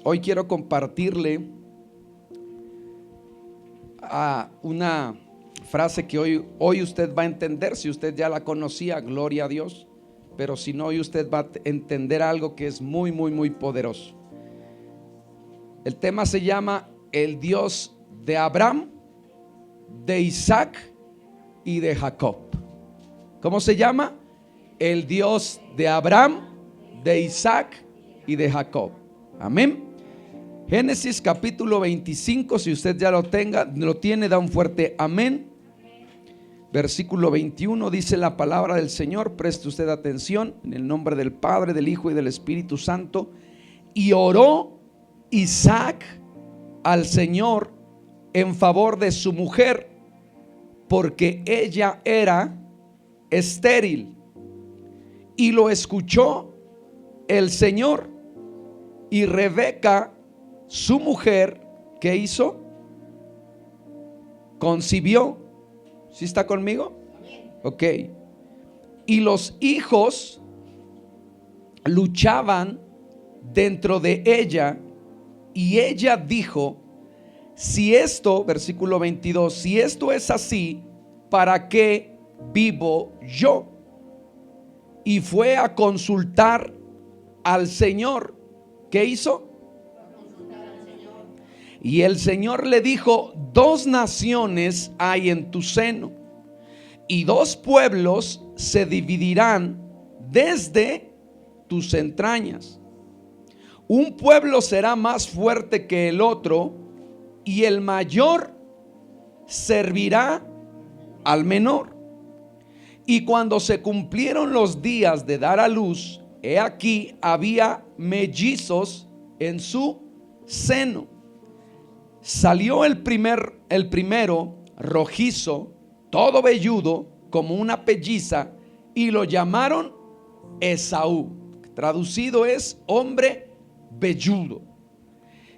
Hoy quiero compartirle una frase que hoy usted va a entender. Si usted ya la conocía, gloria a Dios, pero si no, hoy usted va a entender algo que es muy, muy, muy poderoso. El tema se llama el Dios de Abraham, de Isaac y de Jacob. ¿Cómo se llama? El Dios de Abraham, de Isaac y de Jacob. Amén. Génesis capítulo 25, si usted ya lo tiene, da un fuerte amén. Versículo 21 dice la palabra del Señor. Preste usted atención. En el nombre del Padre, del Hijo y del Espíritu Santo. Y oró Isaac al Señor en favor de su mujer, porque ella era estéril. Y lo escuchó el Señor. Y Rebeca, su mujer, ¿qué hizo? Concibió. ¿Sí está conmigo? Ok. Y los hijos luchaban dentro de ella, y ella dijo: si esto, versículo 22, si esto es así, ¿para qué vivo yo? Y fue a consultar al Señor. ¿Qué hizo? Y el Señor le dijo: dos naciones hay en tu seno, y dos pueblos se dividirán desde tus entrañas. Un pueblo será más fuerte que el otro, y el mayor servirá al menor. Y cuando se cumplieron los días de dar a luz, he aquí había mellizos en su seno. Salió el primero rojizo, todo velludo como una pelliza, y lo llamaron Esaú. Traducido es hombre velludo.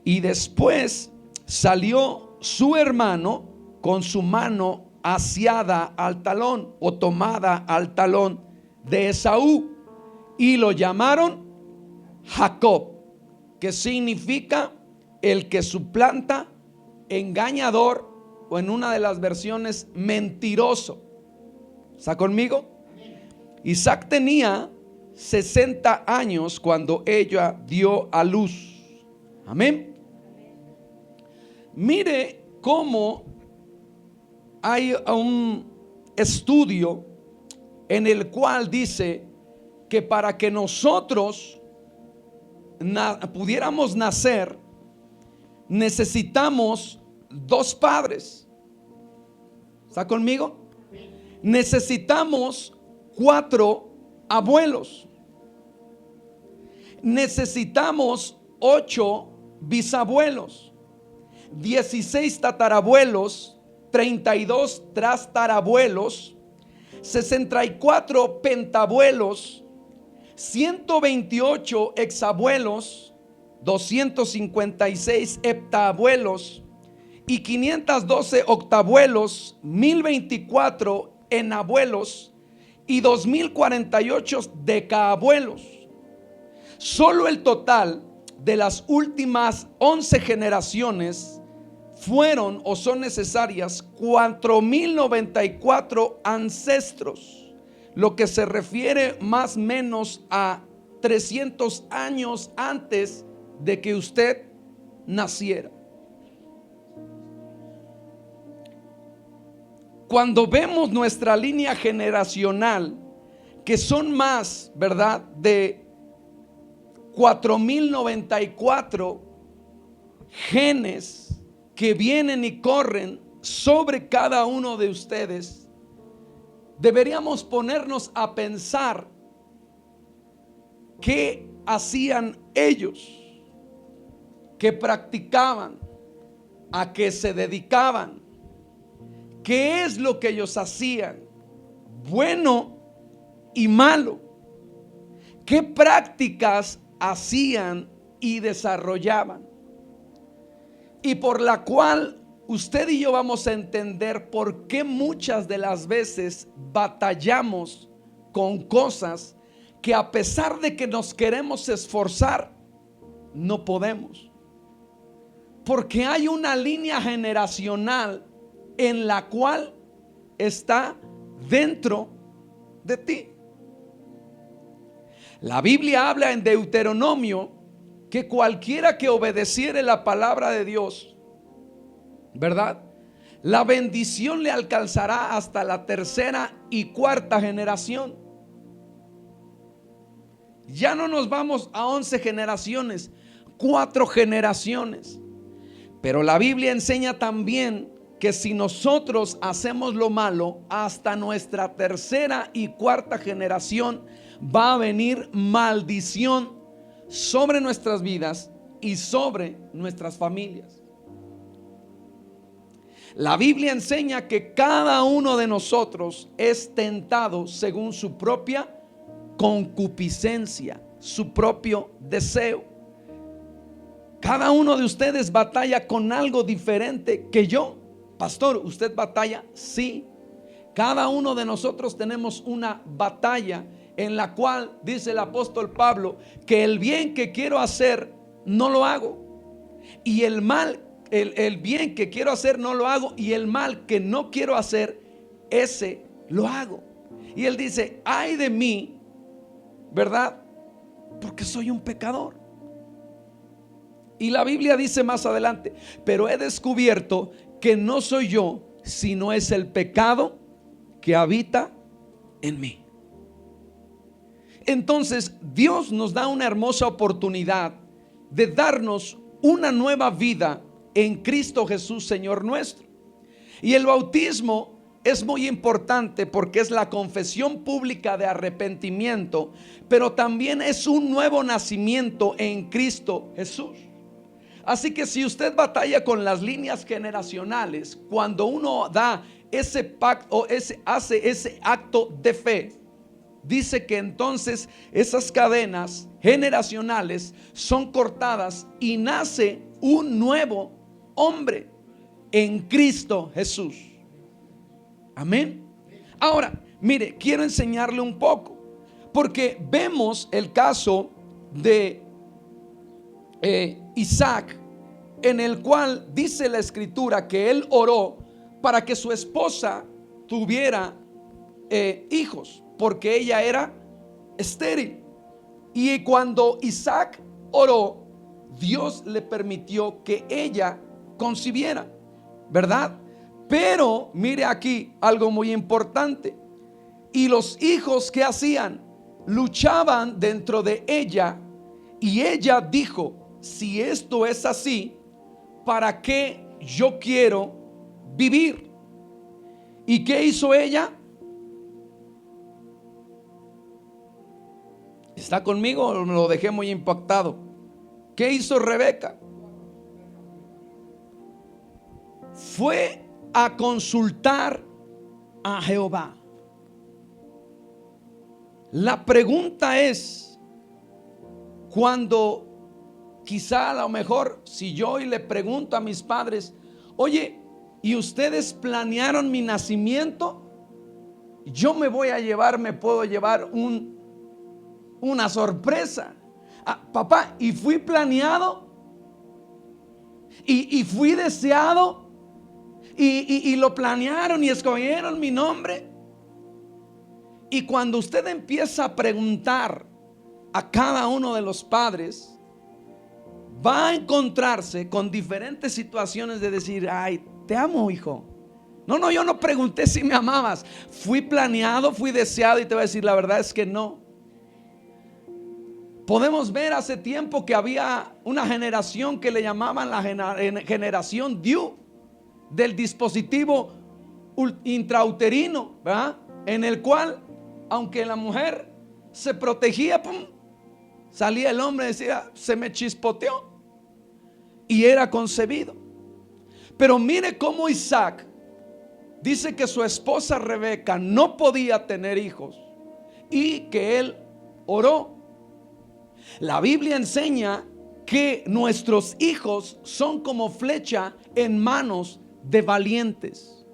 Y después salió su hermano con su mano asiada al talón o tomada al talón de Esaú, y lo llamaron Jacob, que significa el que suplanta, engañador, o en una de las versiones, mentiroso. ¿Está conmigo? Isaac tenía 60 años cuando ella dio a luz. Amén. Mire cómo hay un estudio en el cual dice que para que nosotros pudiéramos nacer, necesitamos dos padres. ¿Está conmigo? Necesitamos 4 abuelos. Necesitamos 8 bisabuelos, 16 tatarabuelos, 32 trastarabuelos, 64 pentabuelos, 128 exabuelos, 256 heptabuelos y 512 octabuelos, 1024 enabuelos y 2048 decaabuelos. Solo el total de las últimas 11 generaciones fueron o son necesarias 4094 ancestros, lo que se refiere más o menos a 300 años antes de que usted naciera. Cuando vemos nuestra línea generacional, que son más, ¿verdad?, de 4094 genes que vienen y corren sobre cada uno de ustedes, deberíamos ponernos a pensar qué hacían ellos, qué practicaban, a qué se dedicaban, qué es lo que ellos hacían, bueno y malo, qué prácticas hacían y desarrollaban, y por la cual usted y yo vamos a entender por qué muchas de las veces batallamos con cosas que, a pesar de que nos queremos esforzar, no podemos. Porque hay una línea generacional en la cual está dentro de ti. La Biblia habla en Deuteronomio que cualquiera que obedeciere la palabra de Dios, ¿verdad?, la bendición le alcanzará hasta la tercera y cuarta generación. Ya no nos vamos a 11 generaciones, 4 generaciones. Pero la Biblia enseña también que si nosotros hacemos lo malo, hasta nuestra tercera y cuarta generación va a venir maldición sobre nuestras vidas y sobre nuestras familias. La Biblia enseña que cada uno de nosotros es tentado según su propia concupiscencia, su propio deseo. Cada uno de ustedes batalla con algo diferente que yo. Pastor, ¿usted batalla? Sí. Cada uno de nosotros tenemos una batalla en la cual dice el apóstol Pablo que el bien que quiero hacer no lo hago, y el mal, el bien que quiero hacer no lo hago, y el mal que no quiero hacer, ese lo hago. Y él dice: ay de mí, ¿verdad?, porque soy un pecador. Y la Biblia dice más adelante: pero he descubierto que no soy yo, sino es el pecado que habita en mí. Entonces Dios nos da una hermosa oportunidad de darnos una nueva vida en Cristo Jesús, Señor nuestro. Y el bautismo es muy importante porque es la confesión pública de arrepentimiento, pero también es un nuevo nacimiento en Cristo Jesús. Así que si usted batalla con las líneas generacionales, cuando uno da ese pacto o hace ese acto de fe, dice que entonces esas cadenas generacionales son cortadas y nace un nuevo hombre en Cristo Jesús. Amén. Ahora, mire, quiero enseñarle un poco, porque vemos el caso de Isaac, en el cual dice la escritura que él oró para que su esposa tuviera hijos, porque ella era estéril. Y cuando Isaac oró, Dios le permitió que ella concibiera, ¿verdad? Pero mire aquí algo muy importante. Y los hijos que hacían, luchaban dentro de ella, y ella dijo: si esto es así, ¿para qué yo quiero vivir? ¿Y qué hizo ella? ¿Está conmigo o me lo dejé muy impactado? ¿Qué hizo Rebeca? Fue a consultar a Jehová. La pregunta es, cuando quizá a lo mejor si yo hoy le pregunto a mis padres: oye, ¿y ustedes planearon mi nacimiento? Yo me puedo llevar una sorpresa. Papá, ¿y fui planeado? ¿Y fui deseado? ¿Y lo planearon y escogieron mi nombre? Y cuando usted empieza a preguntar a cada uno de los padres, va a encontrarse con diferentes situaciones de decir: ay, te amo, hijo. No, yo no pregunté si me amabas. Fui planeado, fui deseado. Y te voy a decir: la verdad es que no. Podemos ver hace tiempo que había una generación que le llamaban la generación DIU, del dispositivo intrauterino, ¿verdad?, en el cual, aunque la mujer se protegía, ¡pum!, salía el hombre y decía: se me chispoteó, y era concebido. Pero mire cómo Isaac dice que su esposa Rebeca no podía tener hijos y que él oró. La Biblia enseña que nuestros hijos son como flecha en manos de valientes,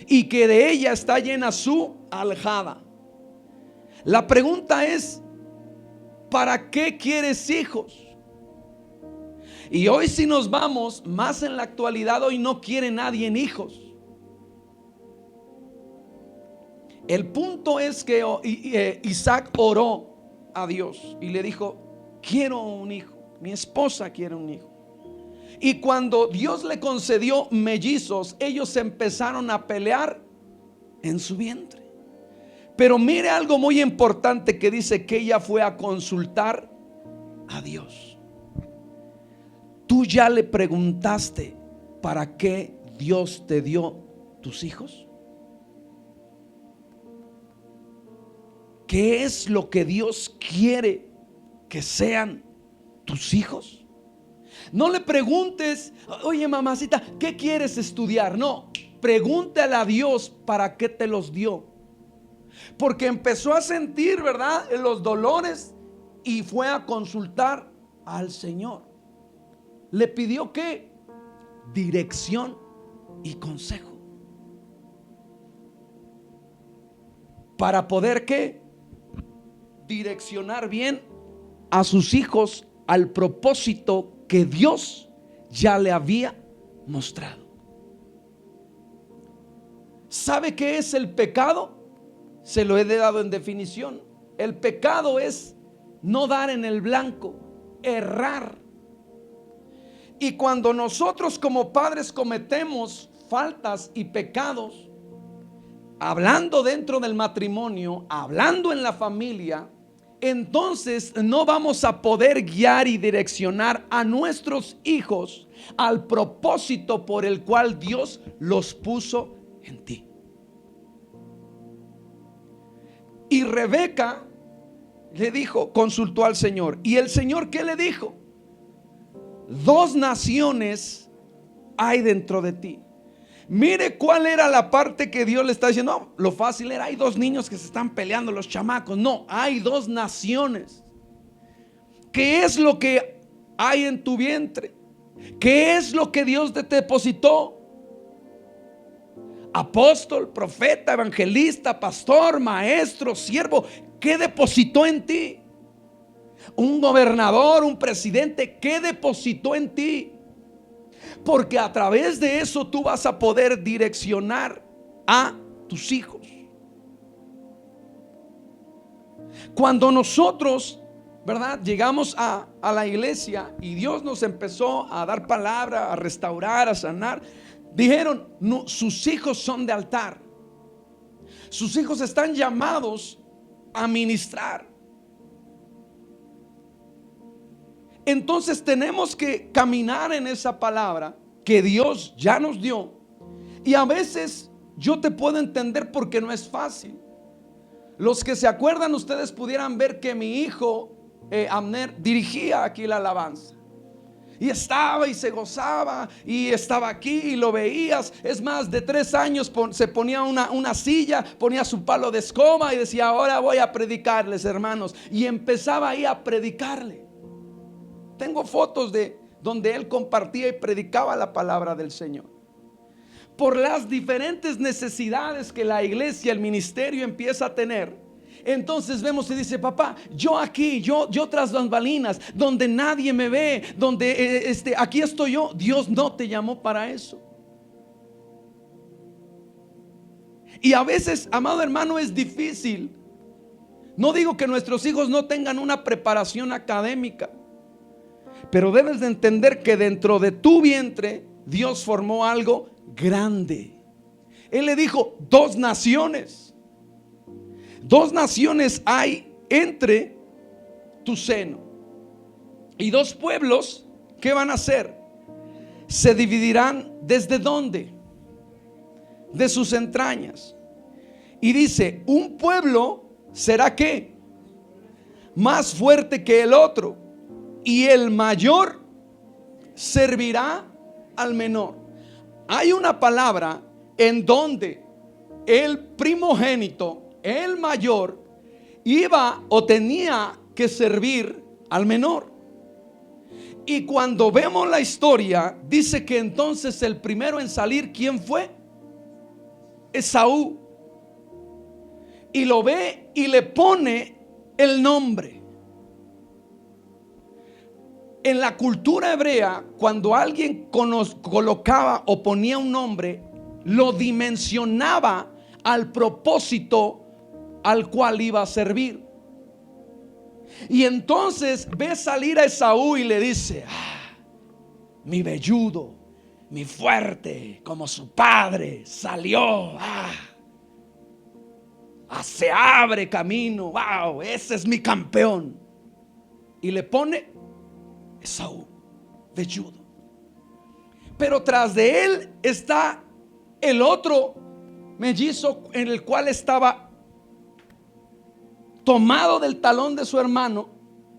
y que de ella está llena su aljaba. La pregunta es: ¿para qué quieres hijos? Y hoy si nos vamos más en la actualidad, hoy no quiere nadie en hijos. El punto es que Isaac oró a Dios y le dijo: quiero un hijo, mi esposa quiere un hijo. Y cuando Dios le concedió mellizos, ellos empezaron a pelear en su vientre. Pero mire algo muy importante que dice que ella fue a consultar a Dios. ¿Tú ya le preguntaste para qué Dios te dio tus hijos? ¿Qué es lo que Dios quiere que sean tus hijos? No le preguntes: oye, mamacita, ¿qué quieres estudiar? No, pregúntale a Dios para qué te los dio. Porque empezó a sentir, ¿verdad?, los dolores y fue a consultar al Señor. Le pidió ¿qué? Dirección y consejo. Para poder ¿qué? Direccionar bien a sus hijos al propósito que Dios ya le había mostrado. ¿Sabe qué es el pecado? Se lo he dado en definición. El pecado es no dar en el blanco, errar. Y cuando nosotros como padres cometemos faltas y pecados, hablando dentro del matrimonio, hablando en la familia, entonces no vamos a poder guiar y direccionar a nuestros hijos al propósito por el cual Dios los puso en ti. Y Rebeca le dijo, consultó al Señor. ¿Y el Señor qué le dijo? 2 naciones hay dentro de ti. Mire cuál era la parte que Dios le está diciendo. No, lo fácil era: hay 2 niños que se están peleando, los chamacos. No, hay 2 naciones. ¿Qué es lo que hay en tu vientre? ¿Qué es lo que Dios te depositó? Apóstol, profeta, evangelista, pastor, maestro, siervo. ¿Qué depositó en ti? Un gobernador, un presidente. ¿Qué depositó en ti? Porque a través de eso tú vas a poder direccionar a tus hijos. Cuando nosotros, ¿verdad?, llegamos a la iglesia y Dios nos empezó a dar palabra, a restaurar, a sanar, dijeron: no, sus hijos son de altar. Sus hijos están llamados a ministrar. Entonces tenemos que caminar en esa palabra que Dios ya nos dio. Y a veces yo te puedo entender porque no es fácil. Los que se acuerdan, ustedes pudieran ver que mi hijo Abner dirigía aquí la alabanza. Y estaba y se gozaba y estaba aquí y lo veías. Es más, de 3 años se ponía una silla, ponía su palo de escoba y decía: ahora voy a predicarles, hermanos. Y empezaba ahí a predicarle. Tengo fotos de donde él compartía y predicaba la palabra del Señor. Por las diferentes necesidades que la iglesia, el ministerio empieza a tener, entonces vemos y dice: papá, yo aquí, yo tras bambalinas, donde nadie me ve, donde aquí estoy yo. Dios no te llamó para eso. Y a veces, amado hermano, es difícil. No digo que nuestros hijos no tengan una preparación académica, pero debes de entender que dentro de tu vientre Dios formó algo grande. Él le dijo: 2 naciones. 2 naciones hay entre tu seno. Y 2 pueblos, ¿qué van a hacer? Se dividirán. ¿Desde dónde? De sus entrañas. Y dice: un pueblo será ¿qué? Más fuerte que el otro, y el mayor servirá al menor. Hay una palabra en donde el primogénito, el mayor, iba o tenía que servir al menor. Y cuando vemos la historia, dice que entonces el primero en salir, ¿quién fue? Esaú. Y lo ve y le pone el nombre. En la cultura hebrea, cuando alguien colocaba o ponía un nombre, lo dimensionaba al propósito al cual iba a servir. Y entonces ve salir a Esaú y le dice: mi velludo, mi fuerte, como su padre, salió. Se abre camino. Wow, ese es mi campeón. Y le pone Esaú, velludo. Pero tras de él está el otro mellizo, en el cual estaba tomado del talón de su hermano,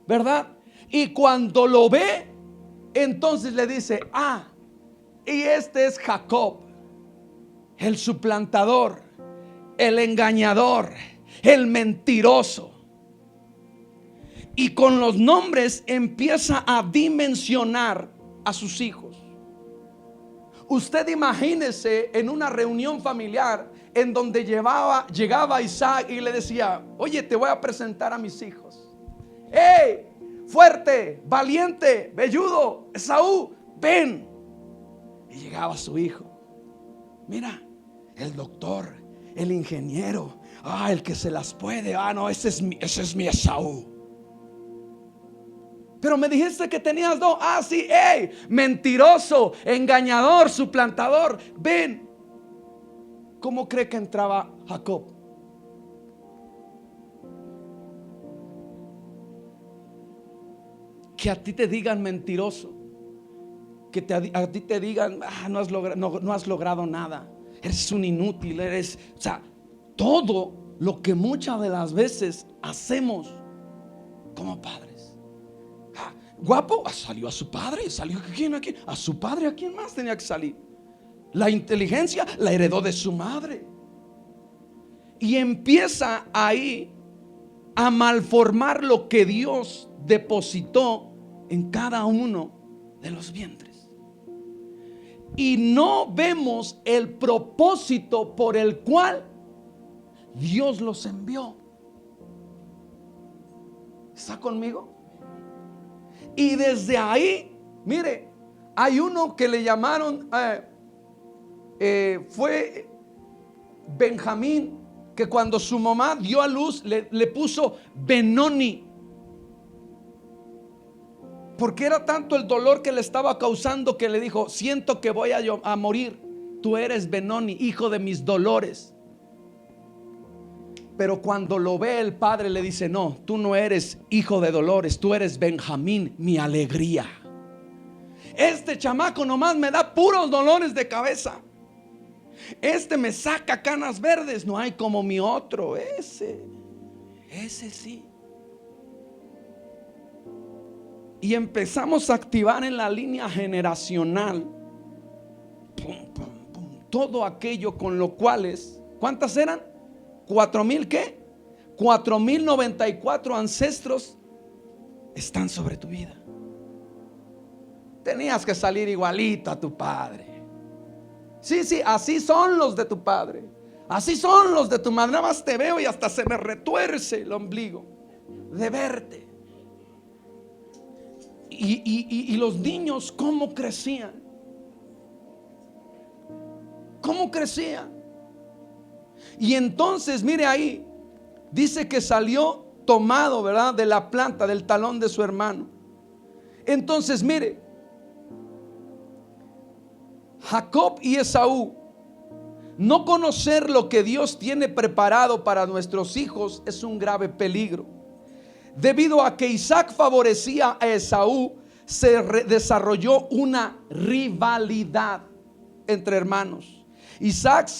¿verdad? Y cuando lo ve, entonces le dice: y este es Jacob, el suplantador, el engañador, el mentiroso. Y con los nombres empieza a dimensionar a sus hijos. Usted imagínese en una reunión familiar en donde llegaba Isaac y le decía: oye, te voy a presentar a mis hijos. ¡Hey! Fuerte, valiente, velludo, Esaú, ven. Y llegaba su hijo: mira, el doctor, el ingeniero, el que se las puede. No, ese es mi Esaú. Pero me dijiste que tenías dos. Sí, hey, mentiroso, engañador, suplantador, ven. ¿Cómo cree que entraba Jacob? Que a ti te digan mentiroso, que a ti te digan: no has logrado nada, eres un inútil, todo lo que muchas de las veces hacemos como padres. Guapo, salió a su padre. ¿Salió a quién? A su padre. ¿A quién más tenía que salir? La inteligencia la heredó de su madre. Y empieza ahí a malformar lo que Dios depositó en cada uno de los vientres. Y no vemos el propósito por el cual Dios los envió. ¿Está conmigo? Y desde ahí, mire, hay uno que le llamaron, fue Benjamín, que cuando su mamá dio a luz le puso Benoni, porque era tanto el dolor que le estaba causando que le dijo: siento que voy a morir, tú eres Benoni, hijo de mis dolores. Pero cuando lo ve el padre, le dice: no, tú no eres hijo de dolores, tú eres Benjamín, mi alegría. Este chamaco nomás me da puros dolores de cabeza. Este me saca canas verdes. No hay como mi otro. Ese sí. Y empezamos a activar en la línea generacional todo aquello con lo cuales, ¿cuántas eran? 4,000 ¿qué? 4,094 ancestros están sobre tu vida. Tenías que salir igualito a tu padre. Sí, así son los de tu padre, así son los de tu madre. Nada más te veo y hasta se me retuerce el ombligo de verte. Y los niños, ¿cómo crecían? ¿Cómo crecían? Y entonces, mire ahí, dice que salió tomado, ¿verdad?, de la planta, del talón de su hermano. Entonces, mire, Jacob y Esaú, no conocer lo que Dios tiene preparado para nuestros hijos es un grave peligro. Debido a que Isaac favorecía a Esaú, se desarrolló una rivalidad entre hermanos. Isaac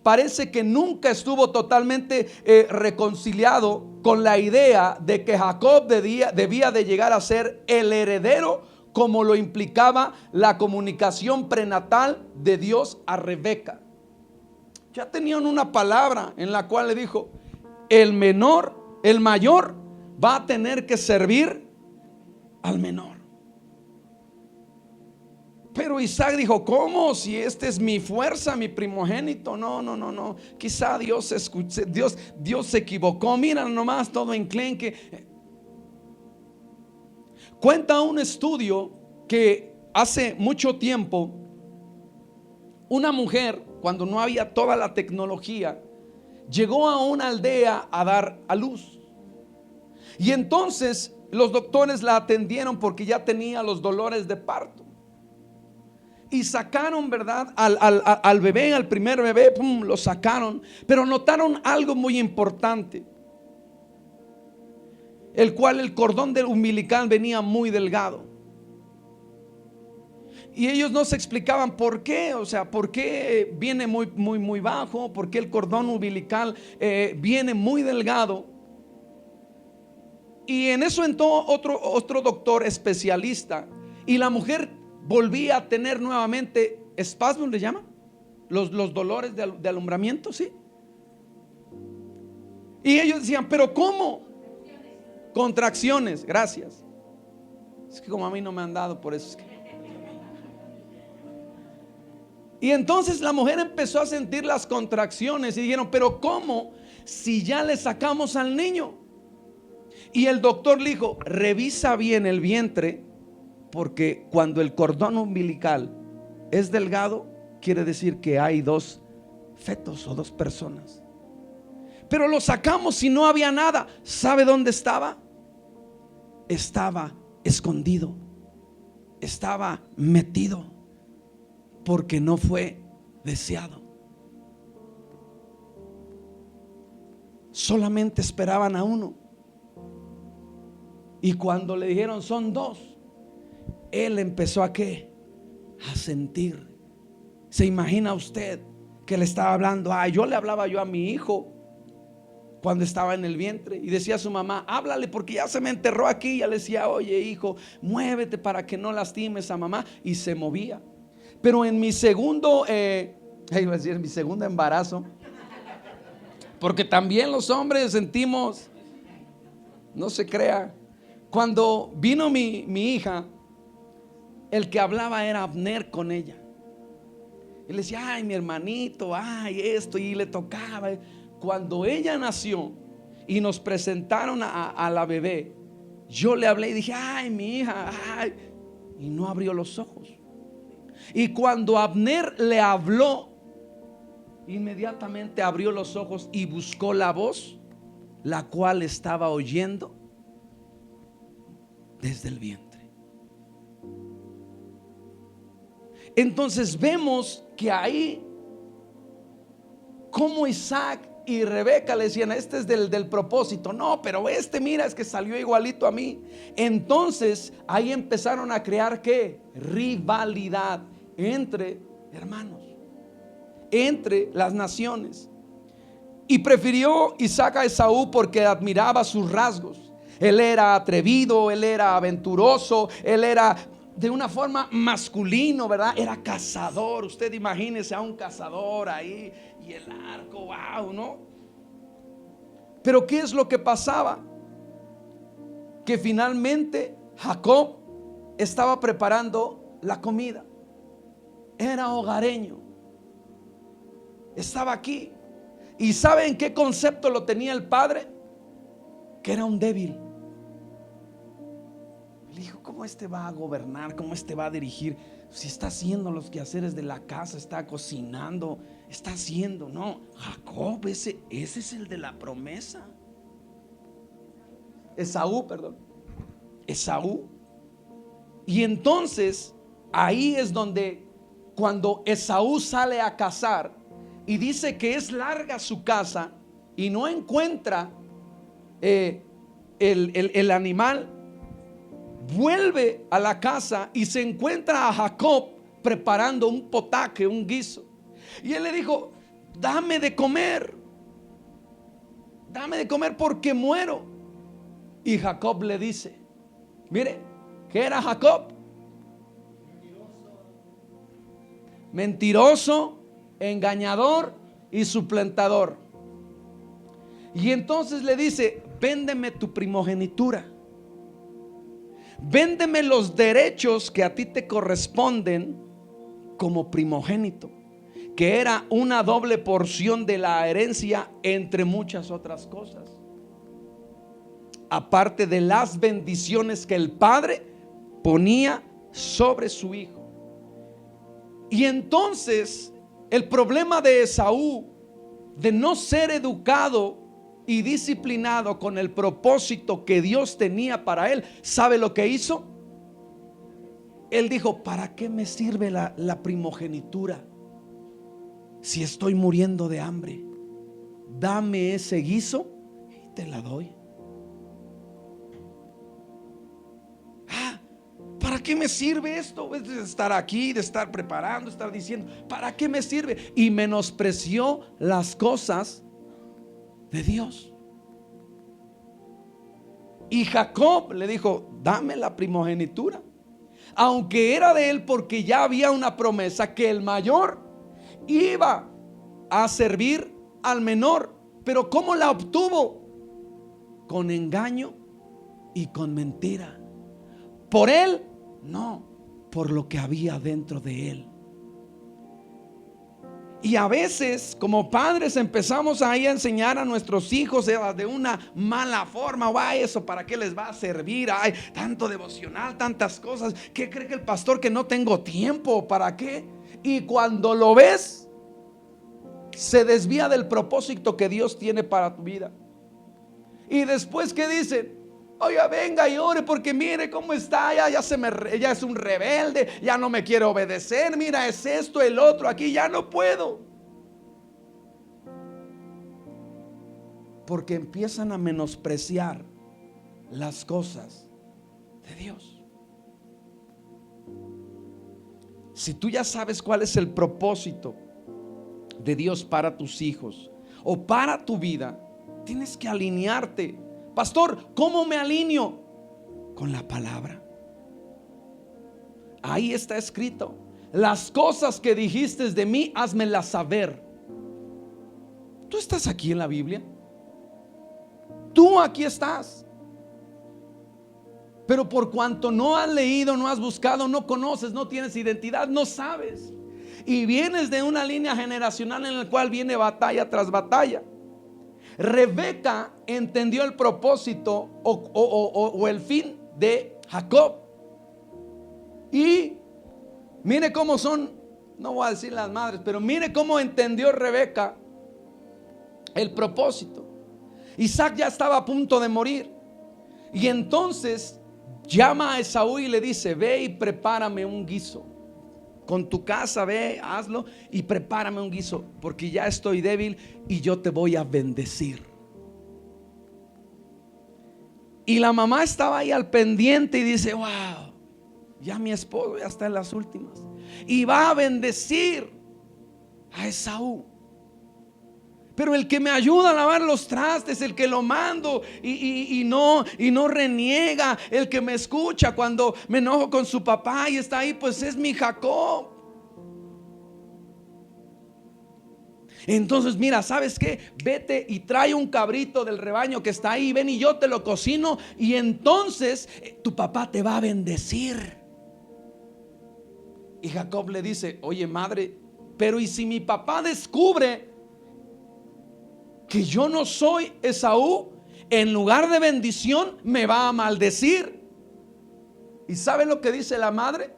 parece que nunca estuvo totalmente reconciliado con la idea de que Jacob debía de llegar a ser el heredero, como lo implicaba la comunicación prenatal de Dios a Rebeca. Ya tenían una palabra en la cual le dijo: el mayor va a tener que servir al menor. Pero Isaac dijo: ¿cómo? Si este es mi fuerza, mi primogénito. No. Quizá Dios se equivocó. Mira nomás todo enclenque. Cuenta un estudio que hace mucho tiempo una mujer, cuando no había toda la tecnología, llegó a una aldea a dar a luz. Y entonces los doctores la atendieron porque ya tenía los dolores de parto. Y sacaron, ¿verdad? Al bebé, al primer bebé, pum, lo sacaron. Pero notaron algo muy importante, el cual el cordón del umbilical venía muy delgado. Y ellos no se explicaban por qué, o sea, por qué viene muy bajo, por qué el cordón umbilical viene muy delgado. Y en eso entró otro doctor especialista, y la mujer volvía a tener nuevamente espasmos, ¿le llama? Los dolores de alumbramiento, ¿sí? Y ellos decían, ¿pero cómo? Contracciones, gracias. Es que como a mí no me han dado, por eso es que... Y entonces la mujer empezó a sentir las contracciones y dijeron, ¿pero cómo? Si ya le sacamos al niño. Y el doctor le dijo, revisa bien el vientre, porque cuando el cordón umbilical es delgado, quiere decir que hay dos fetos o dos personas. Pero lo sacamos y no había nada. ¿Sabe dónde estaba? Estaba escondido, estaba metido, porque no fue deseado. Solamente esperaban a uno. Y cuando le dijeron son dos, él empezó a ¿qué? A sentir. ¿Se imagina usted que le estaba hablando? Yo le hablaba yo a mi hijo cuando estaba en el vientre, y decía a su mamá, háblale porque ya se me enterró aquí. Ya le decía, oye hijo, muévete para que no lastimes a mamá. Y se movía. Pero en mi segundo, iba a decir, en mi segundo embarazo, porque también los hombres sentimos, no se crea. Cuando vino mi hija, el que hablaba era Abner con ella. Y le decía, ay mi hermanito, ay esto, y le tocaba. Cuando ella nació y nos presentaron a la bebé, yo le hablé y dije, ay mi hija, ay, y no abrió los ojos. Y cuando Abner le habló, inmediatamente abrió los ojos y buscó la voz, la cual estaba oyendo desde el vientre. Entonces vemos que ahí, como Isaac y Rebeca le decían, este es del propósito. No, pero mira, es que salió igualito a mí. Entonces ahí empezaron a crear ¿qué? Rivalidad entre hermanos, entre las naciones. Y prefirió Isaac a Esaú porque admiraba sus rasgos. Él era atrevido, él era aventuroso, él era de una forma masculino, ¿verdad? Era cazador. Usted imagínese a un cazador ahí y el arco, wow, ¿no? Pero ¿qué es lo que pasaba? Que finalmente Jacob estaba preparando la comida. Era hogareño, estaba aquí. ¿Y saben qué concepto lo tenía el padre? Que era un débil. Le dijo, ¿cómo va a gobernar? ¿Cómo va a dirigir? Si está haciendo los quehaceres de la casa, está cocinando, está haciendo. No, Jacob, ese es el de la promesa. Esaú, perdón. Esaú. Y entonces ahí es donde, cuando Esaú sale a cazar y dice que es larga su casa y no encuentra el animal, vuelve a la casa y se encuentra a Jacob preparando un potaje, un guiso. Y él le dijo, dame de comer porque muero. Y Jacob le dice, mire, ¿qué era Jacob? Mentiroso, engañador y suplantador. Y entonces le dice, véndeme tu primogenitura, véndeme los derechos que a ti te corresponden como primogénito, que era una doble porción de la herencia entre muchas otras cosas. aparte de las bendiciones que el padre ponía sobre su hijo. Y entonces el problema de Esaú, de no ser educado y disciplinado con el propósito que Dios tenía para él, ¿sabe lo que hizo? Él dijo: ¿para qué me sirve la primogenitura si estoy muriendo de hambre? Dame ese guiso y te la doy. ¿Para qué me sirve esto? De estar aquí, de estar preparando, estar diciendo, ¿para qué me sirve? Y menospreció las cosas de Dios. Y Jacob le dijo: dame la primogenitura, aunque era de él, porque ya había una promesa que el mayor iba a servir al menor. Pero ¿cómo la obtuvo? Con engaño y con mentira. Por él, no, por lo que había dentro de él. Y a veces como padres empezamos ahí a enseñar a nuestros hijos de una mala forma. Eso ¿para qué les va a servir? Ay, tanto devocional, tantas cosas. ¿Qué cree que el pastor que no tengo tiempo? ¿Para qué? Y cuando lo ves, se desvía del propósito que Dios tiene para tu vida. Y después, ¿qué dicen? Oiga, venga y ore porque mire cómo está, ya es un rebelde, ya no me quiere obedecer, mira, es esto, el otro, aquí ya no puedo. Porque empiezan a menospreciar las cosas de Dios. Si tú ya sabes cuál es el propósito de Dios para tus hijos o para tu vida, tienes que alinearte. Pastor, ¿cómo me alineo? Con la palabra. Ahí está escrito: las cosas que dijiste de mí, házmelas saber. Tú estás aquí en la Biblia. Tú aquí estás. Pero por cuanto no has leído, no has buscado, no conoces, no tienes identidad, no sabes. Y vienes de una línea generacional en la cual viene batalla tras batalla. Rebeca entendió el propósito o el fin de Jacob. Y mire cómo son, no voy a decir las madres, pero mire cómo entendió Rebeca el propósito. Isaac ya estaba a punto de morir. Y entonces llama a Esaú y le dice: ve y prepárame un guiso. Con tu casa ve, hazlo y prepárame un guiso, porque ya estoy débil y yo te voy a bendecir. Y la mamá estaba ahí al pendiente y dice: wow, ya mi esposo ya está en las últimas y va a bendecir a Esaú. Pero el que me ayuda a lavar los trastes, el que lo mando y no reniega, el que me escucha cuando me enojo con su papá y está ahí, pues es mi Jacob. Entonces mira, ¿sabes qué? Vete y trae un cabrito del rebaño que está ahí, ven y yo te lo cocino, y entonces tu papá te va a bendecir. Y Jacob le dice: oye madre, pero ¿y si mi papá descubre que yo no soy Esaú? En lugar de bendición me va a maldecir. ¿Y sabe lo que dice la madre?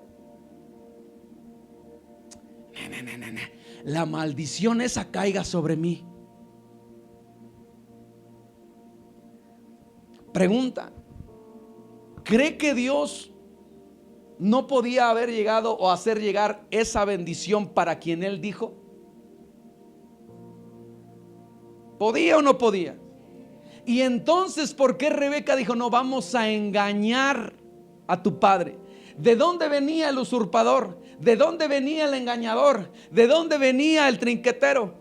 No. La maldición esa caiga sobre mí. Pregunta: ¿cree que Dios no podía haber llegado o hacer llegar esa bendición para quien él dijo? ¿Podía o no podía? Y entonces, ¿por qué Rebeca dijo: no, vamos a engañar a tu padre? ¿De dónde venía el usurpador? ¿De dónde venía el engañador? ¿De dónde venía el trinquetero?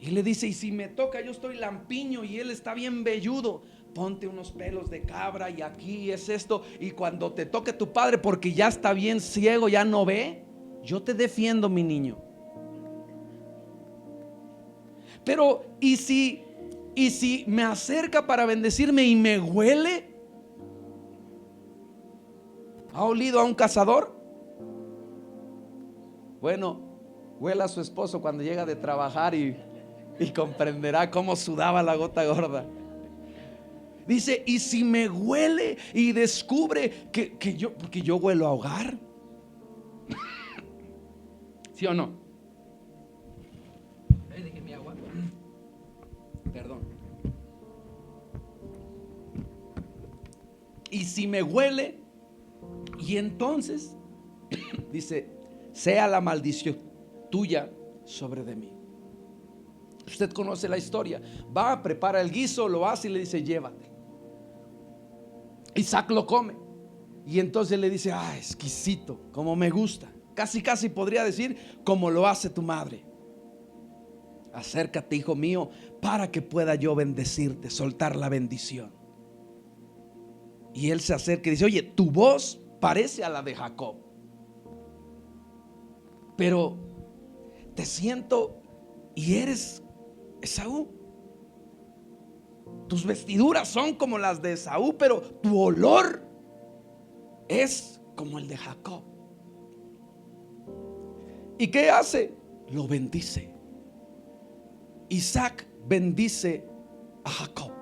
Y le dice: y si me toca, yo estoy lampiño y él está bien velludo, ponte unos pelos de cabra y aquí es esto, y cuando te toque tu padre, porque ya está bien ciego, ya no ve, yo te defiendo, mi niño. Pero ¿y si me acerca para bendecirme y me huele? ¿Ha olido a un cazador? Bueno, huele a su esposo cuando llega de trabajar y Y comprenderá cómo sudaba la gota gorda. Dice, y si me huele y descubre que yo, porque yo huelo a hogar. ¿Sí o no? Dejé mi agua. Perdón. Y si me huele, y entonces dice, sea la maldición tuya sobre de mí. Usted conoce la historia. Va, prepara el guiso, lo hace y le dice, llévate. Isaac lo come. Y entonces le dice, exquisito, como me gusta. Casi, casi podría decir, como lo hace tu madre. Acércate, hijo mío, para que pueda yo bendecirte, soltar la bendición. Y él se acerca y dice, oye, tu voz parece a la de Jacob, pero te siento y eres Esaú. Tus vestiduras son como las de Esaú, pero tu olor es como el de Jacob. ¿Y qué hace? Lo bendice. Isaac bendice a Jacob.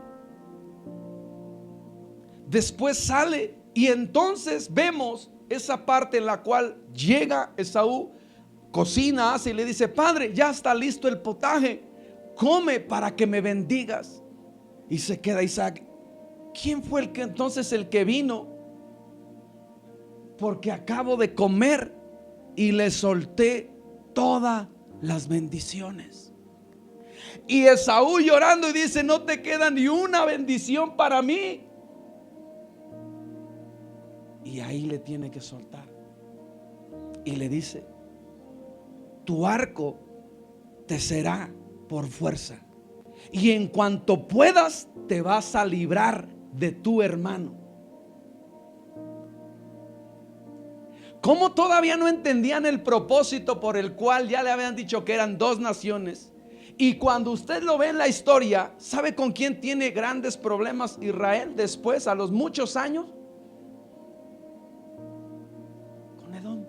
Después sale y entonces vemos esa parte en la cual llega Esaú, cocina, hace y le dice, padre, ya está listo el potaje, come para que me bendigas. Y se queda Isaac, ¿quién fue el que vino? Porque acabo de comer y le solté todas las bendiciones. Y Esaú llorando y dice, no te queda ni una bendición para mí. Y ahí le tiene que soltar. Y le dice, tu arco te será por fuerza, y en cuanto puedas te vas a librar de tu hermano. ¿Cómo todavía no entendían el propósito por el cual ya le habían dicho que eran dos naciones? Y cuando usted lo ve en la historia, ¿sabe con quién tiene grandes problemas Israel después, a los muchos años? Con Edom,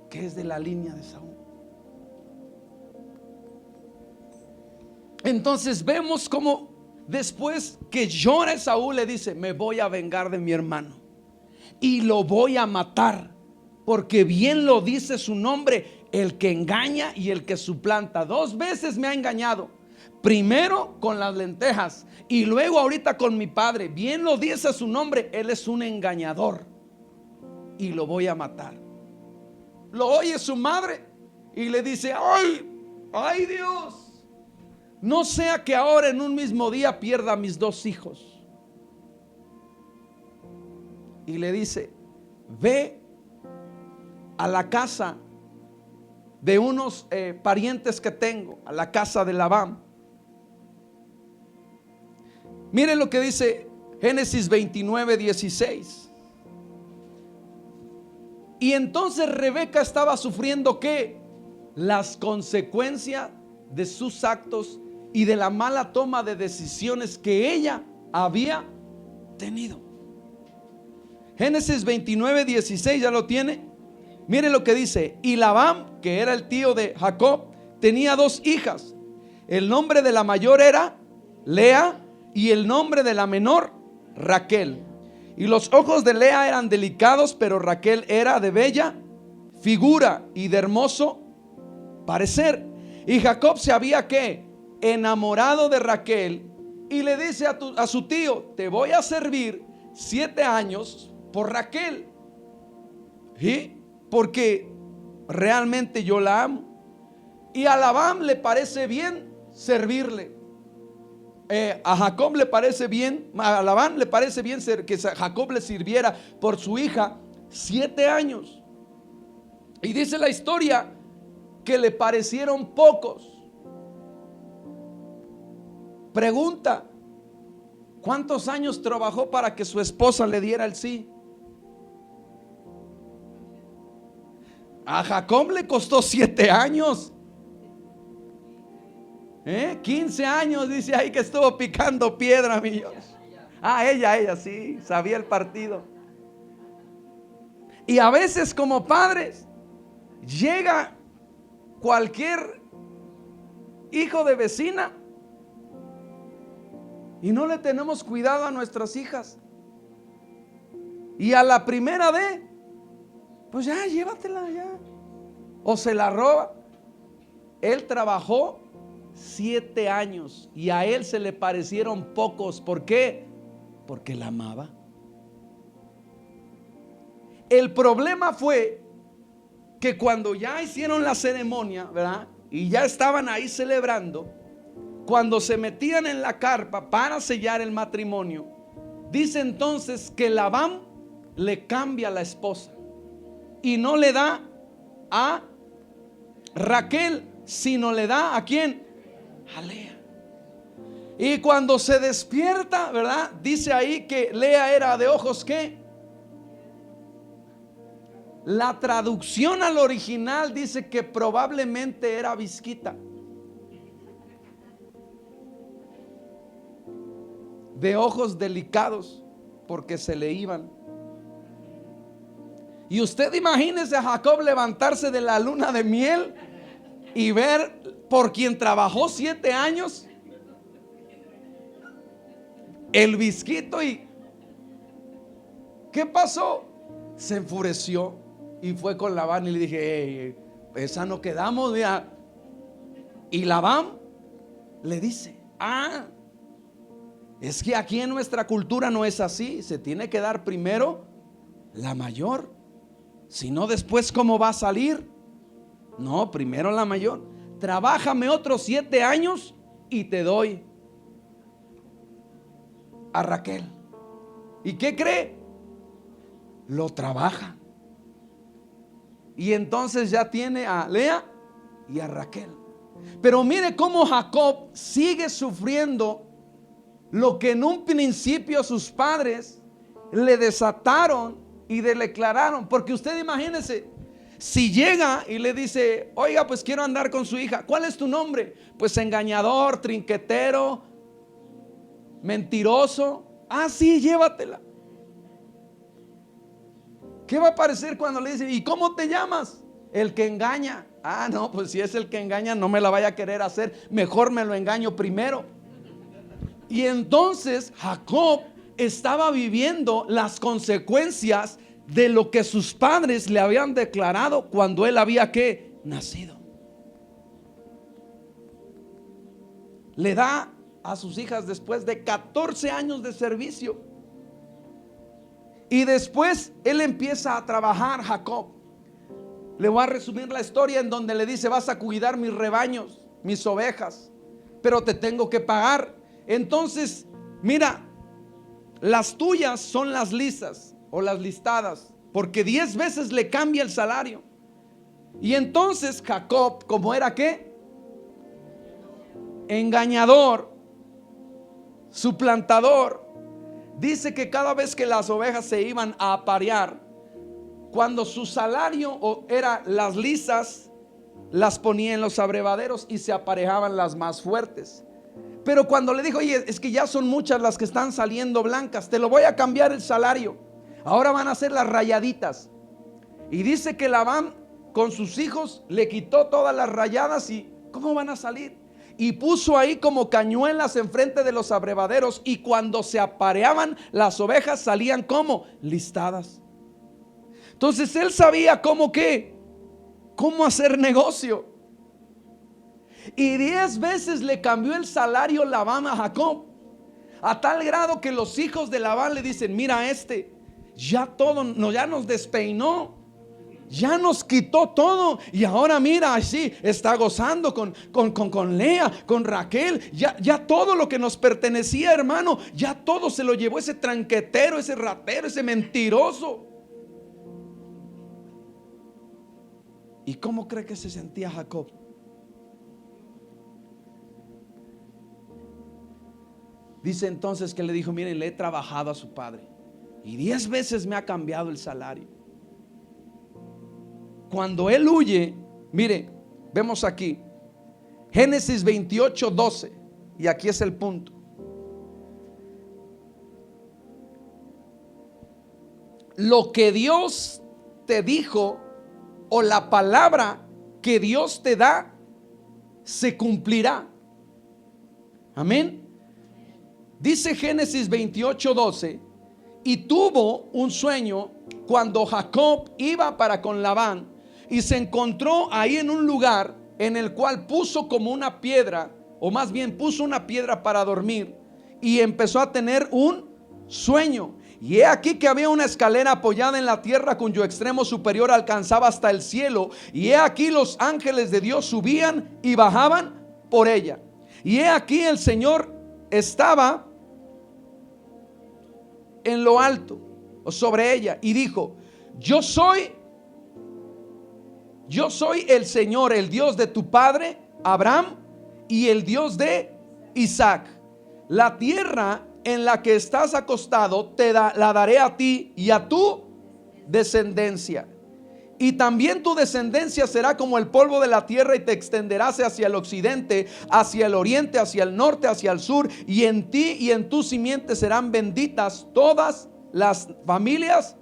que es de la línea de Saúl. Entonces vemos como después que llora Esaú le dice, me voy a vengar de mi hermano y lo voy a matar, porque bien lo dice su nombre, el que engaña y el que suplanta. 2 veces me ha engañado, primero con las lentejas y luego ahorita con mi padre. Bien lo dice su nombre, él es un engañador y lo voy a matar. Lo oye su madre y le dice, ay Dios, no sea que ahora en un mismo día pierda a mis 2 hijos. Y le dice, ve a la casa de unos parientes que tengo, a la casa de Labán. Miren lo que dice Génesis 29:16. Y entonces Rebeca estaba sufriendo ¿qué? Las consecuencias de sus actos y de la mala toma de decisiones que ella había tenido. Génesis 29:16, ¿ya lo tiene? Miren lo que dice. Y Labán, que era el tío de Jacob, tenía 2 hijas. El nombre de la mayor era Lea y el nombre de la menor Raquel. Y los ojos de Lea eran delicados, pero Raquel era de bella figura y de hermoso parecer. Y Jacob se había ¿qué? Enamorado de Raquel, y le dice a su tío, te voy a servir 7 años por Raquel, ¿sí? Porque realmente yo la amo. Y a Labán le parece bien servirle. A Jacob le parece bien, a Labán le parece bien que Jacob le sirviera por su hija 7 años. Y dice la historia que le parecieron pocos. Pregunta, ¿cuántos años trabajó para que su esposa le diera el sí? A Jacob le costó 7 años. 15 años dice ahí que estuvo picando piedra, mi Dios. Ella sí, sabía el partido. Y a veces como padres llega cualquier hijo de vecina. Y no le tenemos cuidado a nuestras hijas. Y a la primera de, pues ya, llévatela ya. O se la roba. Él trabajó 7 años y a él se le parecieron pocos. ¿Por qué? Porque la amaba. El problema fue que cuando ya hicieron la ceremonia, ¿verdad? Y ya estaban ahí celebrando, cuando se metían en la carpa para sellar el matrimonio, dice entonces que Labán le cambia a la esposa y no le da a Raquel, sino le da ¿a quién? A Lea. Y cuando se despierta, ¿verdad? Dice ahí que Lea era de ojos ¿qué? La traducción al original dice que probablemente era visquita, de ojos delicados, porque se le iban. Y usted imagínese a Jacob levantarse de la luna de miel y ver por quien trabajó 7 años el visquito. ¿Y qué pasó? Se enfureció y fue con Labán y le dije: hey, esa no quedamos ya. Y Labán le dice: es que aquí en nuestra cultura no es así. Se tiene que dar primero la mayor, si no después ¿cómo va a salir? No, primero la mayor. Trabájame otros 7 años y te doy a Raquel. ¿Y qué cree? Lo trabaja. Y entonces ya tiene a Lea y a Raquel. Pero mire cómo Jacob sigue sufriendo lo que en un principio sus padres le desataron y le declararon. Porque usted imagínese, si llega y le dice: oiga, pues quiero andar con su hija. ¿Cuál es tu nombre? Pues engañador, trinquetero, mentiroso. Sí, llévatela. ¿Qué va a parecer cuando le dice: ¿y cómo te llamas? El que engaña. No, pues si es el que engaña, no me la vaya a querer hacer. Mejor me lo engaño primero. Y entonces Jacob estaba viviendo las consecuencias de lo que sus padres le habían declarado cuando él había ¿qué? Nacido. Le da a sus hijas después de 14 años de servicio. Y después él empieza a trabajar, Jacob. Le voy a resumir la historia en donde le dice: vas a cuidar mis rebaños, mis ovejas, pero te tengo que pagar. Entonces, mira, las tuyas son las lisas o las listadas, porque 10 veces le cambia el salario. Y entonces Jacob, como era ¿qué? Engañador, suplantador, dice que cada vez que las ovejas se iban a aparear, cuando su salario era las lisas, las ponía en los abrevaderos y se aparejaban las más fuertes. Pero cuando le dijo: oye, es que ya son muchas las que están saliendo blancas, te lo voy a cambiar el salario, ahora van a ser las rayaditas. Y dice que Labán con sus hijos le quitó todas las rayadas. ¿Y cómo van a salir? Y puso ahí como cañuelas enfrente de los abrevaderos, y cuando se apareaban las ovejas salían como listadas. Entonces él sabía cómo hacer negocio. Y 10 veces le cambió el salario Labán a Jacob, a tal grado que los hijos de Labán le dicen: mira, ya nos despeinó, ya nos quitó todo, y ahora mira, así está gozando con Lea, con Raquel. Ya todo lo que nos pertenecía, hermano, ya todo se lo llevó ese tranquetero, ese ratero, ese mentiroso. ¿Y cómo cree que se sentía Jacob? Dice entonces que le dijo: miren, le he trabajado a su padre y 10 veces me ha cambiado el salario. Cuando él huye, mire, vemos aquí Génesis 28:12, y aquí es el punto. Lo que Dios te dijo, o la palabra que Dios te da, se cumplirá. Amén. Dice Génesis 28:12: y tuvo un sueño cuando Jacob iba para con Labán, y se encontró ahí en un lugar en el cual puso como una piedra, o más bien puso una piedra para dormir, y empezó a tener un sueño. Y he aquí que había una escalera apoyada en la tierra, cuyo extremo superior alcanzaba hasta el cielo, y he aquí los ángeles de Dios subían y bajaban por ella. Y he aquí el Señor estaba en lo alto, o sobre ella, y dijo: yo soy el Señor, el Dios de tu padre Abraham y el Dios de Isaac. La tierra en la que estás acostado la daré a ti y a tu descendencia. Y también tu descendencia será como el polvo de la tierra, y te extenderás hacia el occidente, hacia el oriente, hacia el norte, hacia el sur. Y en ti y en tu simiente serán benditas todas las familias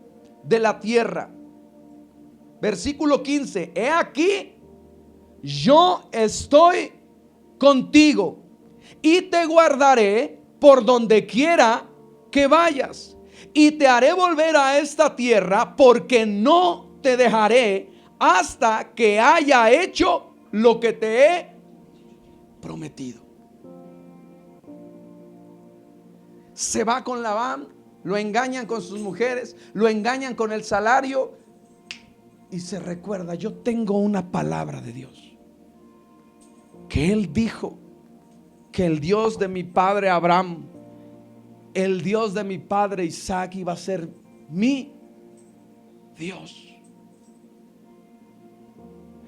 de la tierra. Versículo 15: he aquí, yo estoy contigo y te guardaré por donde quiera que vayas, y te haré volver a esta tierra, porque no te dejaré hasta que haya hecho lo que te he prometido. Se va con Labán, lo engañan con sus mujeres, lo engañan con el salario, y se recuerda: yo tengo una palabra de Dios, que Él dijo que el Dios de mi padre Abraham, el Dios de mi padre Isaac, iba a ser mi Dios.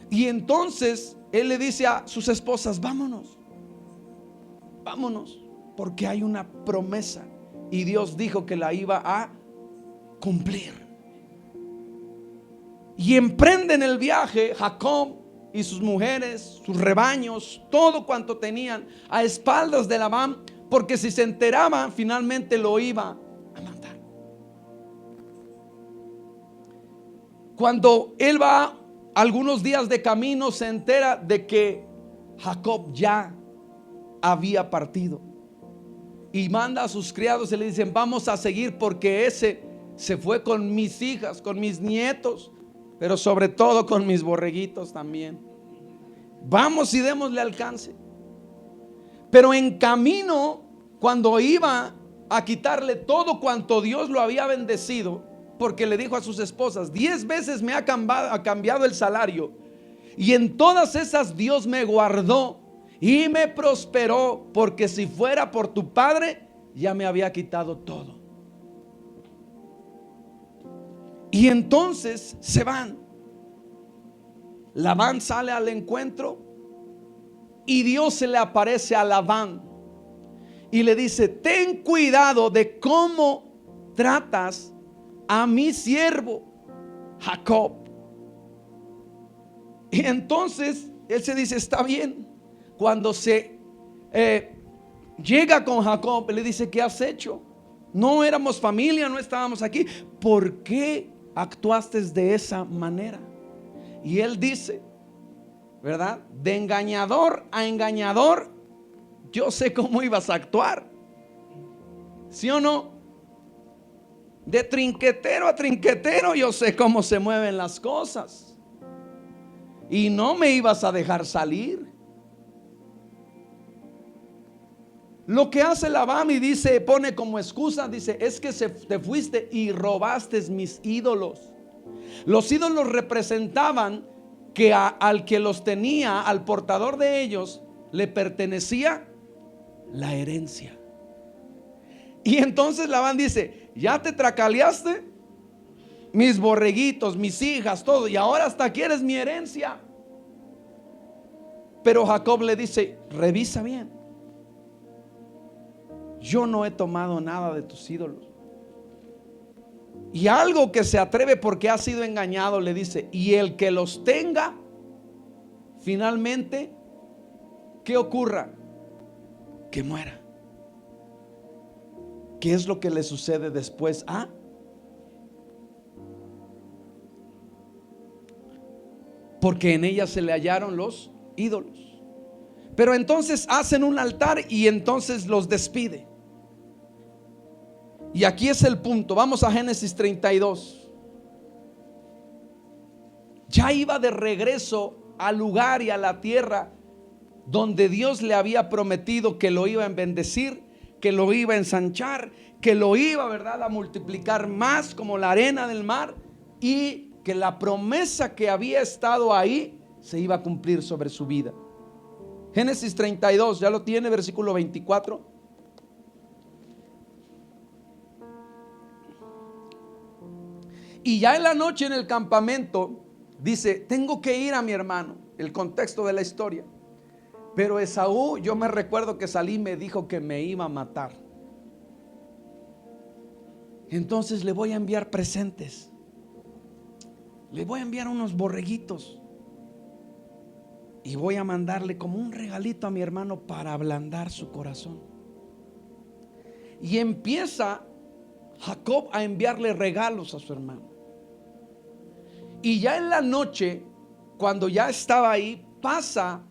Y entonces él le dice a sus esposas: vámonos, vámonos, porque hay una promesa y Dios dijo que la iba a cumplir. Y emprenden el viaje Jacob y sus mujeres, sus rebaños, todo cuanto tenían, a espaldas de Labán, porque si se enteraba, finalmente lo iba a matar. Cuando él va algunos días de camino, se entera de que Jacob ya había partido, y manda a sus criados y le dicen: vamos a seguir, porque ese se fue con mis hijas, con mis nietos, pero sobre todo con mis borreguitos también. Vamos y démosle alcance. Pero en camino, cuando iba a quitarle todo cuanto Dios lo había bendecido, porque le dijo a sus esposas: 10 veces me ha cambiado el salario, y en todas esas Dios me guardó y me prosperó, porque si fuera por tu padre ya me había quitado todo. Y entonces se van. Labán sale al encuentro, y Dios se le aparece a Labán y le dice: ten cuidado de cómo tratas a mi siervo Jacob. Y entonces él se dice: está bien. Cuando se llega con Jacob, le dice: ¿qué has hecho? No éramos familia, no estábamos aquí. ¿Por qué actuaste de esa manera? Y él dice, ¿verdad? De engañador a engañador, yo sé cómo ibas a actuar. ¿Sí o no? De trinquetero a trinquetero, yo sé cómo se mueven las cosas. Y no me ibas a dejar salir. Lo que hace Labán, y dice, pone como excusa, dice: es que te fuiste y robaste mis ídolos. Los ídolos representaban que al que los tenía, al portador de ellos, le pertenecía la herencia. Y entonces Labán dice: ya te tracaleaste mis borreguitos, mis hijas, todo, y ahora hasta quieres mi herencia. Pero Jacob le dice: revisa bien, yo no he tomado nada de tus ídolos. Y algo que se atreve porque ha sido engañado, le dice: y el que los tenga, finalmente, ¿qué ocurra? Que muera. ¿Qué es lo que le sucede después? Porque en ella se le hallaron los ídolos. Pero entonces hacen un altar y entonces los despide. Y aquí es el punto. Vamos a Génesis 32. Ya iba de regreso al lugar y a la tierra donde Dios le había prometido que lo iba a bendecir, que lo iba a ensanchar, que lo iba, ¿verdad?, a multiplicar más como la arena del mar, y que la promesa que había estado ahí se iba a cumplir sobre su vida. Génesis 32, ya lo tiene, versículo 24. Y ya en la noche en el campamento dice: tengo que ir a mi hermano. El contexto de la historia. Pero Esaú, yo me recuerdo que salí y me dijo que me iba a matar. Entonces le voy a enviar presentes. Le voy a enviar unos borreguitos. Y voy a mandarle como un regalito a mi hermano para ablandar su corazón. Y empieza Jacob a enviarle regalos a su hermano. Y ya en la noche, cuando ya estaba ahí, pasa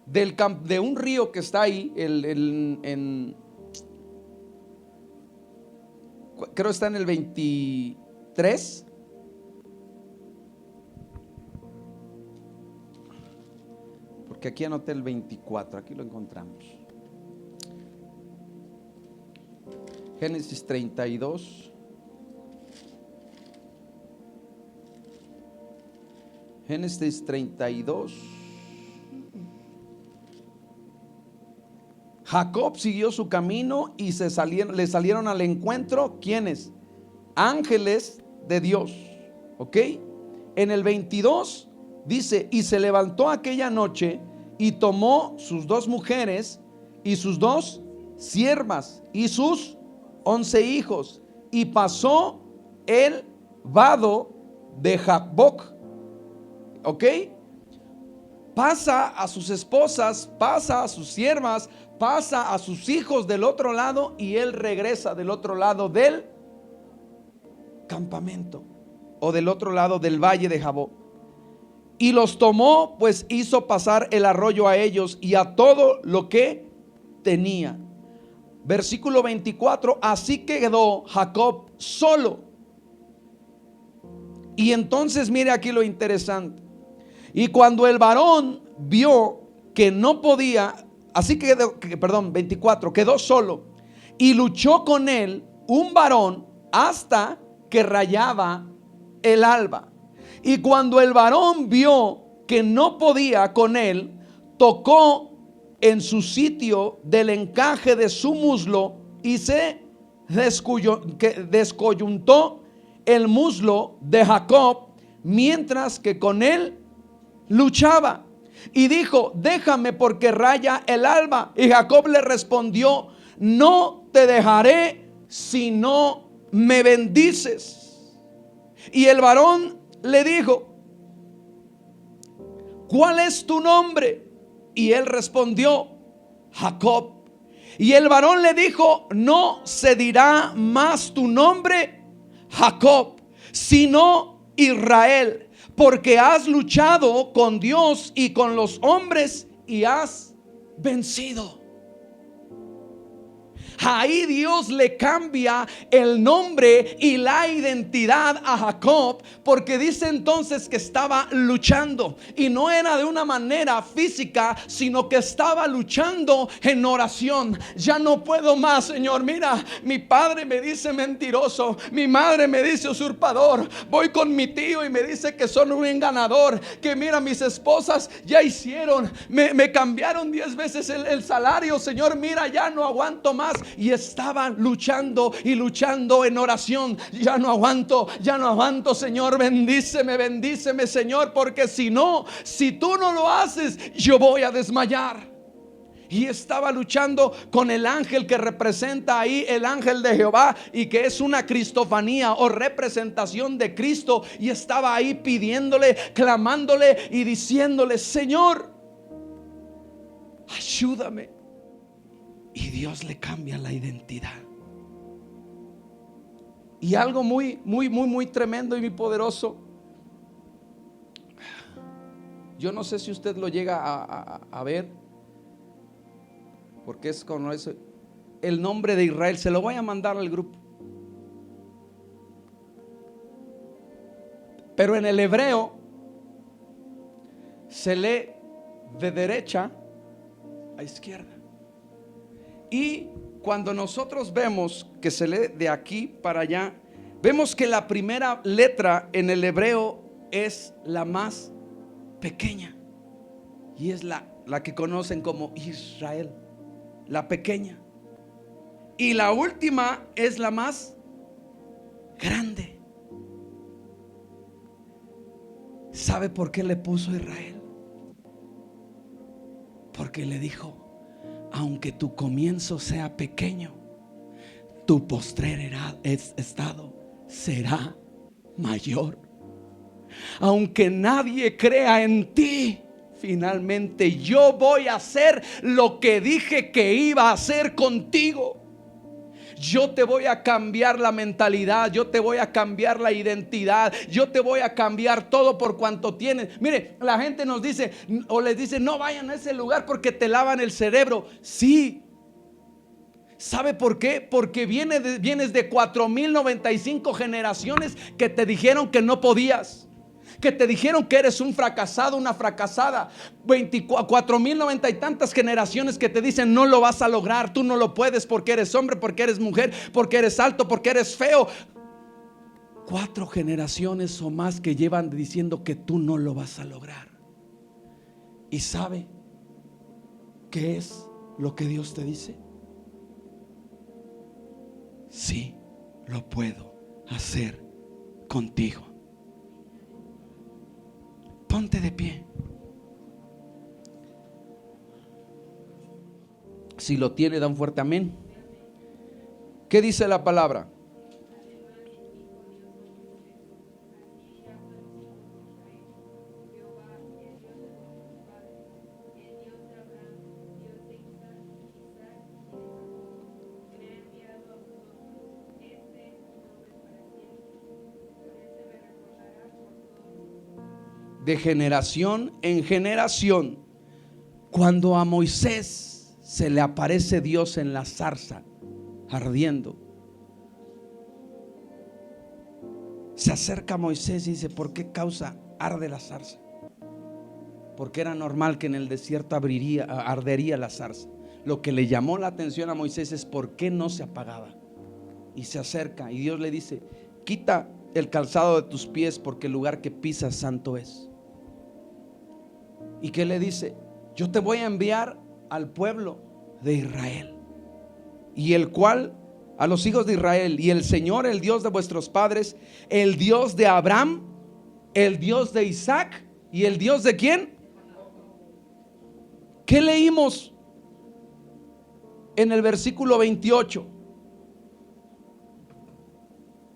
de un río que está ahí, creo está en el 23. Porque aquí anoté el 24, aquí lo encontramos. Génesis 32. Génesis 32. Jacob siguió su camino y le salieron al encuentro, ¿quiénes? Ángeles de Dios. ¿Ok? En el 22 dice: y se levantó aquella noche y tomó sus 2 mujeres y sus 2 siervas y sus 11 hijos, y pasó el vado de Jaboc. ¿Ok? Pasa a sus esposas, pasa a sus siervas, pasa a sus hijos del otro lado, y él regresa del otro lado del campamento, o del otro lado del valle de Jaboc. Y los tomó, pues hizo pasar el arroyo a ellos y a todo lo que tenía. Versículo 24: así quedó Jacob solo. Y entonces mire aquí lo interesante. Y cuando el varón vio que no podía, así quedó, 24, quedó solo, y luchó con él un varón hasta que rayaba el alba. Y cuando el varón vio que no podía con él, tocó en su sitio del encaje de su muslo y se descoyuntó el muslo de Jacob mientras que con él luchaba. Y dijo: déjame, porque raya el alba. Y Jacob le respondió: no te dejaré si no me bendices. Y el varón le dijo: ¿cuál es tu nombre? Y él respondió: Jacob. Y el varón le dijo: no se dirá más tu nombre Jacob, sino Israel, porque has luchado con Dios y con los hombres y has vencido. Ahí Dios le cambia el nombre y la identidad a Jacob, porque dice entonces que estaba luchando, y no era de una manera física, sino que estaba luchando en oración. Ya no puedo más, Señor. Mira, mi padre me dice mentiroso, mi madre me dice usurpador, voy con mi tío y me dice que son un engañador, que mira, mis esposas ya hicieron, me cambiaron 10 veces el salario. Señor, mira, ya no aguanto más. Y estaba luchando y luchando en oración. Ya no aguanto, Señor, bendíceme, Señor, porque si tú no lo haces, yo voy a desmayar. Y estaba luchando con el ángel que representa ahí, el ángel de Jehová, y que es una cristofanía o representación de Cristo. Y estaba ahí pidiéndole, clamándole y diciéndole: Señor, ayúdame. Y Dios le cambia la identidad. Y algo muy tremendo y muy poderoso. Yo no sé si usted lo llega a ver, porque es con eso, el nombre de Israel. Se lo voy a mandar al grupo. Pero en el hebreo se lee de derecha a izquierda. Y cuando nosotros vemos que se lee de aquí para allá, vemos que la primera letra en el hebreo es la más pequeña, y es la que conocen como Israel, la pequeña. Y la última es la más grande. ¿Sabe por qué le puso Israel? Porque le dijo: aunque tu comienzo sea pequeño, tu postrer estado será mayor. Aunque nadie crea en ti, finalmente yo voy a hacer lo que dije que iba a hacer contigo. Yo te voy a cambiar la mentalidad, yo te voy a cambiar la identidad, yo te voy a cambiar todo por cuanto tienes. Mire, la gente nos dice o les dice: no vayan a ese lugar porque te lavan el cerebro. Sí. ¿Sabe por qué? Porque vienes de 4095 generaciones que te dijeron que no podías, que te dijeron que eres un fracasado, una fracasada. 4090 y tantas generaciones que te dicen: no lo vas a lograr, tú no lo puedes, porque eres hombre, porque eres mujer, porque eres alto, porque eres feo. 4 generaciones o más que llevan diciendo que tú no lo vas a lograr. ¿Y sabe qué es lo que Dios te dice? Sí, lo puedo hacer contigo. Ponte de pie. Si lo tiene, da un fuerte amén. ¿Qué dice la palabra? De generación en generación. Cuando a Moisés se le aparece Dios en la zarza ardiendo, se acerca a Moisés y dice: ¿por qué causa arde la zarza? Porque era normal que en el desierto ardería la zarza. Lo que le llamó la atención a Moisés es por qué no se apagaba. Y se acerca y Dios le dice: quita el calzado de tus pies, porque el lugar que pisas santo es. ¿Y qué le dice? Yo te voy a enviar al pueblo de Israel, y el cual, a los hijos de Israel, y el Señor, el Dios de vuestros padres, el Dios de Abraham, el Dios de Isaac, y el Dios de ¿quién? ¿Qué leímos en el versículo 28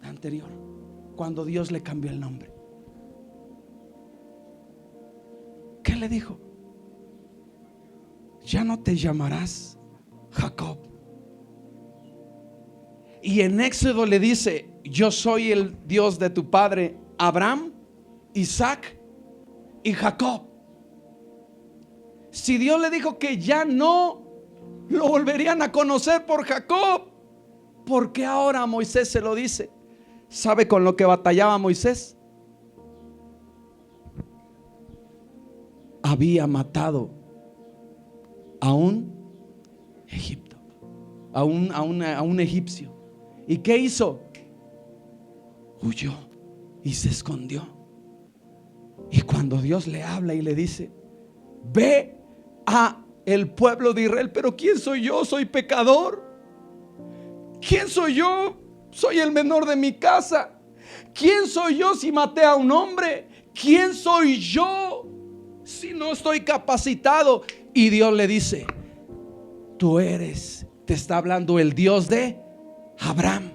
anterior, cuando Dios le cambió el nombre? ¿Qué le dijo? Ya no te llamarás Jacob. Y en Éxodo le dice: yo soy el Dios de tu padre Abraham, Isaac y Jacob. Si Dios le dijo que ya no lo volverían a conocer por Jacob, ¿por qué ahora a Moisés se lo dice? ¿Sabe con lo que batallaba Moisés? Había matado a un egipto, a un egipcio. ¿Y qué hizo? Huyó y se escondió. Y cuando Dios le habla y le dice: ve a el pueblo de Israel. Pero ¿quién soy yo? Soy pecador. ¿Quién soy yo? Soy el menor de mi casa. ¿Quién soy yo si maté a un hombre? ¿Quién soy yo si no estoy capacitado? Y Dios le dice: tú eres, te está hablando el Dios de Abraham,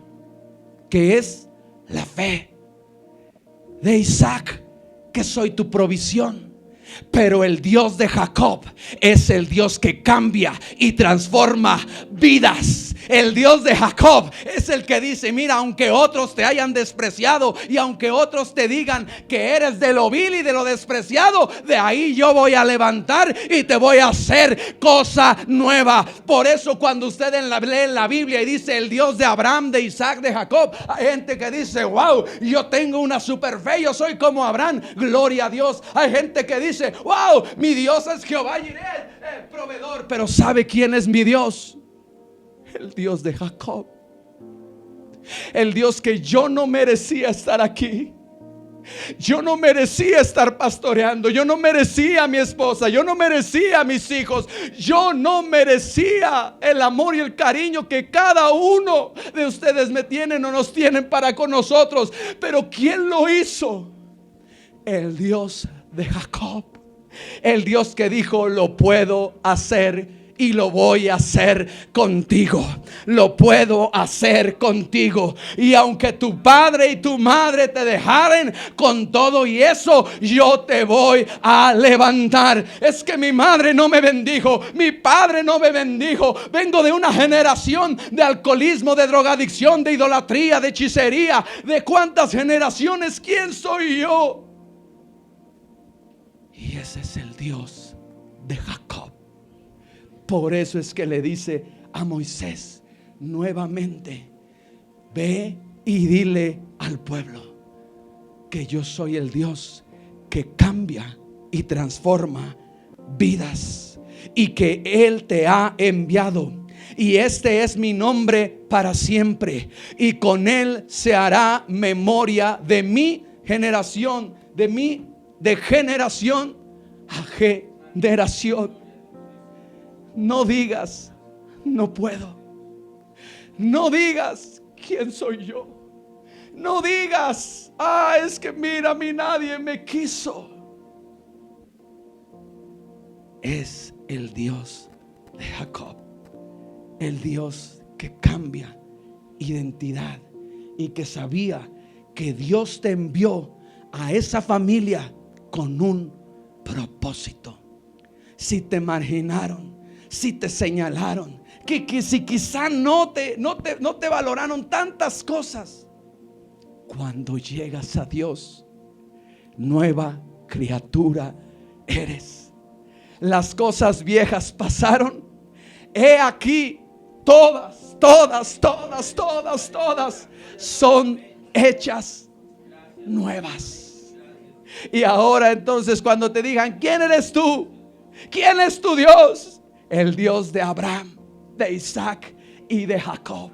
que es la fe, de Isaac, que soy tu provisión. Pero el Dios de Jacob es el Dios que cambia y transforma vidas. El Dios de Jacob es el que dice: mira, aunque otros te hayan despreciado y aunque otros te digan que eres de lo vil y de lo despreciado, de ahí yo voy a levantar y te voy a hacer cosa nueva. Por eso cuando usted lee la Biblia y dice el Dios de Abraham, de Isaac, de Jacob, hay gente que dice: wow, yo tengo una super fe, yo soy como Abraham, gloria a Dios. Hay gente que dice: wow, mi Dios es Jehová Jireh, el proveedor. Pero ¿sabe quién es mi Dios? El Dios de Jacob. El Dios que yo no merecía estar aquí. Yo no merecía estar pastoreando. Yo no merecía a mi esposa. Yo no merecía a mis hijos. Yo no merecía el amor y el cariño que cada uno de ustedes me tienen o nos tienen para con nosotros. Pero ¿quién lo hizo? El Dios de Jacob. El Dios que dijo: lo puedo hacer y lo voy a hacer contigo. Lo puedo hacer contigo. Y aunque tu padre y tu madre te dejaren, con todo y eso yo te voy a levantar. Es que mi madre no me bendijo, mi padre no me bendijo. Vengo de una generación de alcoholismo, de drogadicción, de idolatría, de hechicería. ¿De cuántas generaciones? ¿Quién soy yo? Y ese es el Dios de Jacob. Por eso es que le dice a Moisés nuevamente: ve y dile al pueblo que yo soy el Dios que cambia y transforma vidas, y que Él te ha enviado, y este es mi nombre para siempre, y con Él se hará memoria de mi generación, de generación a generación. No digas: no puedo. No digas: ¿quién soy yo? No digas: es que mira, a mí nadie me quiso. Es el Dios de Jacob, el Dios que cambia identidad y que sabía que Dios te envió a esa familia con un propósito. Si te marginaron, si te señalaron, que si quizá no te valoraron tantas cosas, cuando llegas a Dios, nueva criatura eres. Las cosas viejas pasaron, he aquí todas son hechas nuevas. Y ahora entonces, cuando te digan: ¿quién eres tú? ¿Quién es tu Dios? El Dios de Abraham, de Isaac y de Jacob.